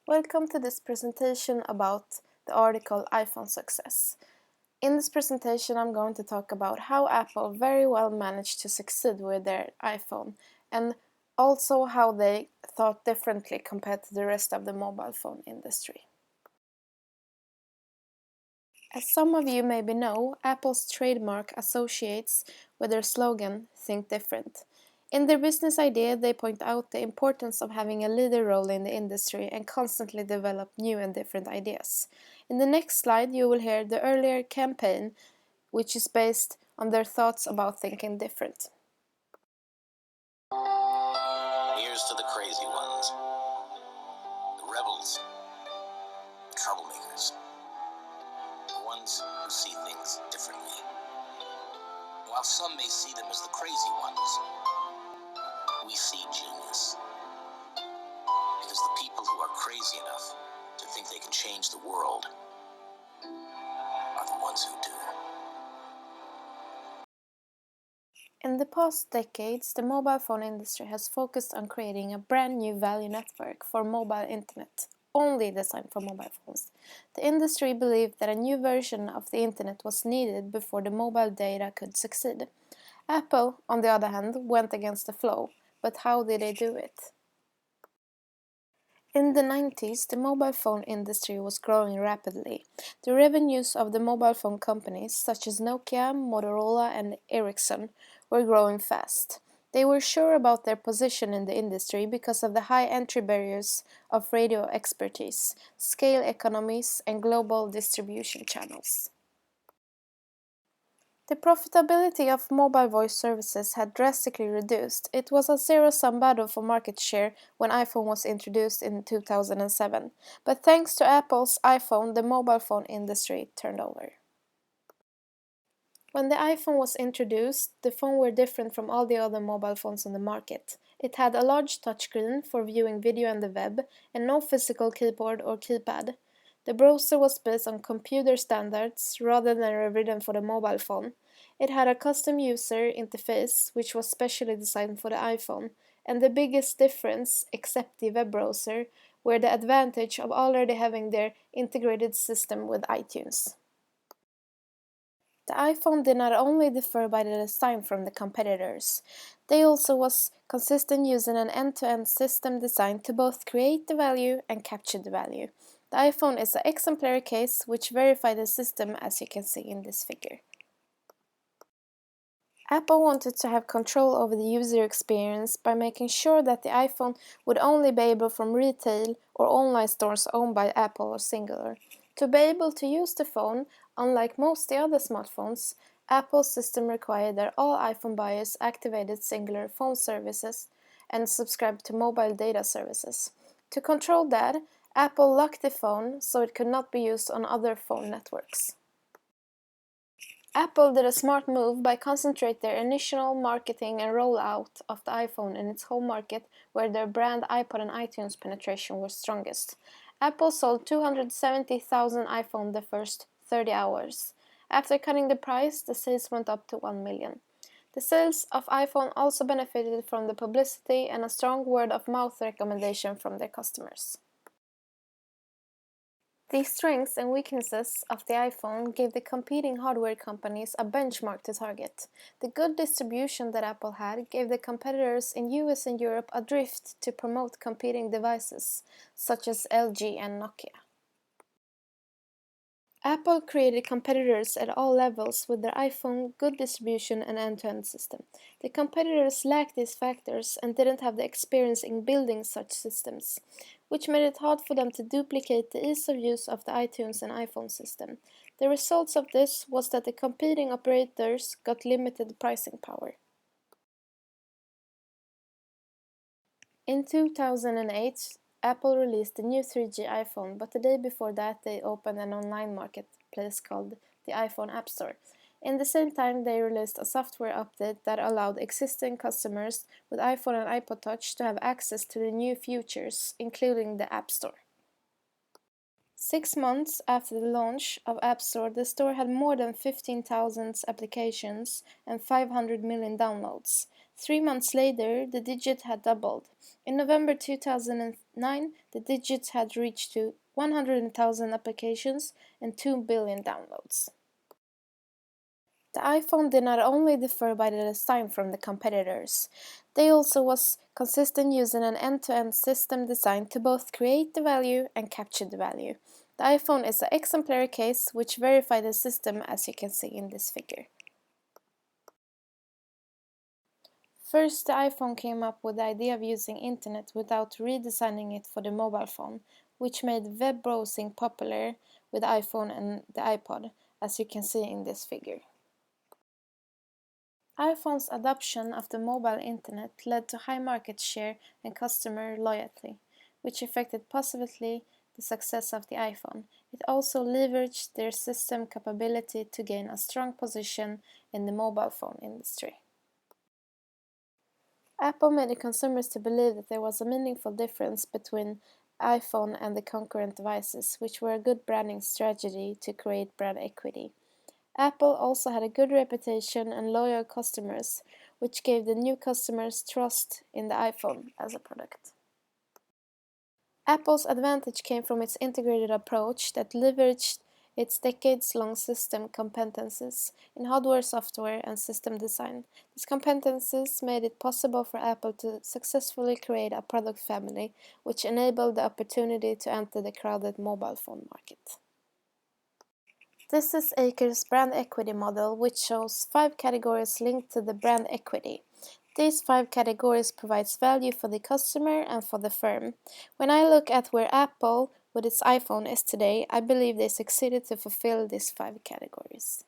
Welcome to this presentation about the article iPhone Success. In this presentation I'm going to talk about how Apple very well managed to succeed with their iPhone and also how they thought differently compared to the rest of the mobile phone industry. As some of you maybe know, Apple's trademark associates with their slogan, Think Different. In their business idea, they point out the importance of having a leader role in the industry and constantly develop new and different ideas. In the next slide, you will hear the earlier campaign, which is based on their thoughts about thinking different. Here's to the crazy ones, the rebels, the troublemakers, the ones who see things differently. While some may see them as the crazy ones, we see genius. Because the people who are crazy enough to think they can change the world are the ones who do. In the past decades, the mobile phone industry has focused on creating a brand new value network for mobile internet, only designed for mobile phones. The industry believed that a new version of the internet was needed before the mobile data could succeed. Apple, on the other hand, went against the flow, but how did they do it? In the 90s, the mobile phone industry was growing rapidly. The revenues of the mobile phone companies such as Nokia, Motorola and Ericsson were growing fast. They were sure about their position in the industry because of the high entry barriers of radio expertise, scale economies and global distribution channels. The profitability of mobile voice services had drastically reduced. It was a zero-sum battle for market share when iPhone was introduced in 2007. But thanks to Apple's iPhone, the mobile phone industry turned over. When the iPhone was introduced, the phone were different from all the other mobile phones on the market. It had a large touchscreen for viewing video on the web and no physical keyboard or keypad. The browser was based on computer standards rather than written for the mobile phone. It had a custom user interface which was specially designed for the iPhone, and the biggest difference, except the web browser, were the advantage of already having their integrated system with iTunes. The iPhone did not only differ by the design from the competitors, they also was consistent using an end-to-end system designed to both create the value and capture the value. The iPhone is an exemplary case which verified the system as you can see in this figure. Apple wanted to have control over the user experience by making sure that the iPhone would only be able from retail or online stores owned by Apple or Singular. To be able to use the phone, unlike most of the other smartphones, Apple's system required that all iPhone buyers activated Singular phone services and subscribed to mobile data services. To control that, Apple locked the phone so it could not be used on other phone networks. Apple did a smart move by concentrating their initial marketing and rollout of the iPhone in its home market where their brand iPod and iTunes penetration was strongest. Apple sold 270,000 iPhones the first 30 hours. After cutting the price, the sales went up to 1 million. The sales of iPhone also benefited from the publicity and a strong word-of-mouth recommendation from their customers. The strengths and weaknesses of the iPhone gave the competing hardware companies a benchmark to target. The good distribution that Apple had gave the competitors in US and Europe a drift to promote competing devices, such as LG and Nokia. Apple created competitors at all levels with their iPhone, good distribution and end-to-end system. The competitors lacked these factors and didn't have the experience in building such systems, which made it hard for them to duplicate the ease of use of the iTunes and iPhone system. The results of this was that the competing operators got limited pricing power. In 2008, Apple released the new 3G iPhone, but the day before that they opened an online marketplace called the iPhone App Store. In the same time, they released a software update that allowed existing customers with iPhone and iPod Touch to have access to the new features, including the App Store. 6 months after the launch of App Store, the store had more than 15,000 applications and 500 million downloads. 3 months later, the digit had doubled. In November 2009, the digit had reached to 100,000 applications and 2 billion downloads. The iPhone did not only differ by the design from the competitors, they also was consistent using an end-to-end system designed to both create the value and capture the value. The iPhone is an exemplary case which verified the system, as you can see in this figure. First, the iPhone came up with the idea of using internet without redesigning it for the mobile phone, which made web browsing popular with the iPhone and the iPod, as you can see in this figure. iPhone's adoption of the mobile internet led to high market share and customer loyalty, which affected positively the success of the iPhone. It also leveraged their system capability to gain a strong position in the mobile phone industry. Apple made the consumers to believe that there was a meaningful difference between iPhone and the concurrent devices, which were a good branding strategy to create brand equity. Apple also had a good reputation and loyal customers, which gave the new customers trust in the iPhone as a product. Apple's advantage came from its integrated approach that leveraged its decades-long system competencies in hardware, software, and system design. These competencies made it possible for Apple to successfully create a product family, which enabled the opportunity to enter the crowded mobile phone market. This is Acre's brand equity model, which shows 5 categories linked to the brand equity. These 5 categories provides value for the customer and for the firm. When I look at where Apple with its iPhone is today, I believe they succeeded to fulfill these 5 categories.